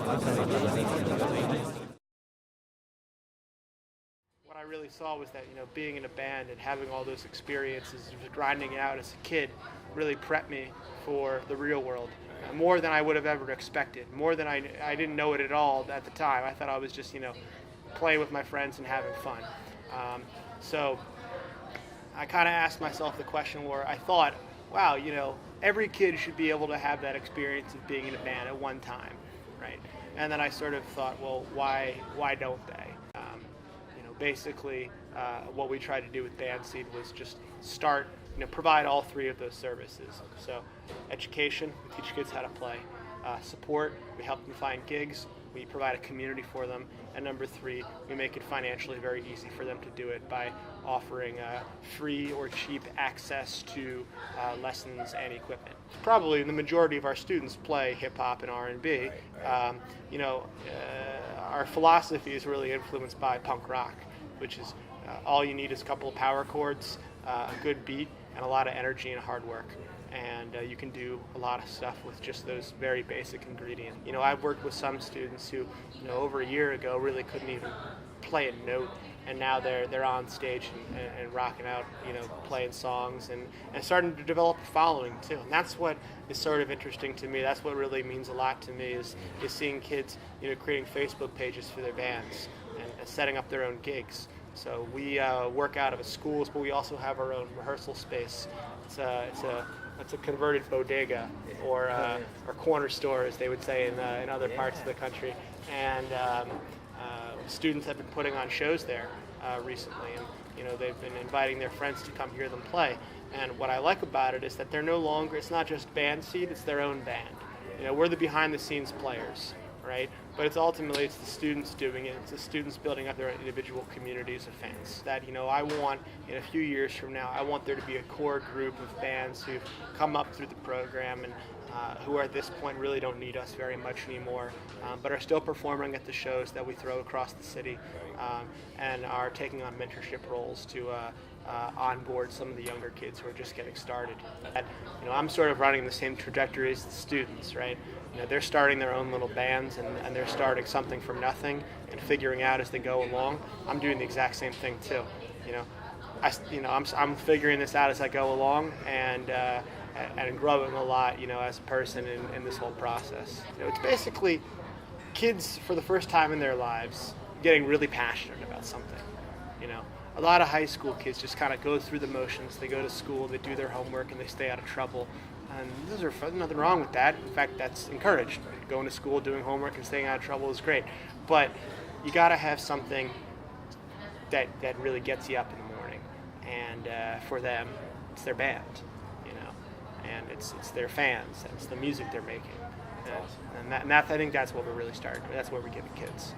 What I really saw was that, being in a band and having all those experiences, just grinding it out as a kid, really prepped me for the real world. More than I would have ever expected. More than I didn't know it at all at the time. I thought I was just, playing with my friends and having fun. So I kind of asked myself the question where I thought, wow, every kid should be able to have that experience of being in a band at one time, right? And then I sort of thought, well, why don't they? Basically, what we tried to do with Bandseed was just start, provide all three of those services. So, education, we teach kids how to play. Support, we help them find gigs. We provide a community for them. And number three, we make it financially very easy for them to do it by offering free or cheap access to lessons and equipment. Probably the majority of our students play hip hop and R&B. Our philosophy is really influenced by punk rock, which is all you need is a couple of power chords, a good beat, and a lot of energy and hard work. And you can do a lot of stuff with just those very basic ingredients. I've worked with some students who, over a year ago really couldn't even play a note, and now they're on stage and rocking out, playing songs and starting to develop a following too. And that's what is sort of interesting to me. That's what really means a lot to me is seeing kids, creating Facebook pages for their bands and setting up their own gigs. So we work out of a schools, but we also have our own rehearsal space. It's a converted bodega or corner store, as they would say in other parts of the country. And students have been putting on shows there recently, and they've been inviting their friends to come hear them play. And what I like about it is that they're no longer, it's not just Bandseed, it's their own band. We're the behind-the-scenes players, right? But it's ultimately the students doing it. It's the students building up their individual communities of fans. That I want in a few years from now, I want there to be a core group of bands who've come up through the program and who at this point really don't need us very much anymore, but are still performing at the shows that we throw across the city, and are taking on mentorship roles to onboard some of the younger kids who are just getting started. I'm sort of running the same trajectory as the students, right? They're starting their own little bands and they're starting something from nothing and figuring out as they go along. I'm doing the exact same thing too. I'm figuring this out as I go along and growing a lot, as a person in this whole process. It's basically kids for the first time in their lives getting really passionate about something. A lot of high school kids just kind of go through the motions. They go to school, they do their homework, and they stay out of trouble. And there's nothing wrong with that. In fact, that's encouraged. Going to school, doing homework, and staying out of trouble is great. But you got to have something that really gets you up in the morning. And for them, it's their band, and it's their fans, and it's the music they're making. And I think that's what we're really starting. That's what we're giving kids.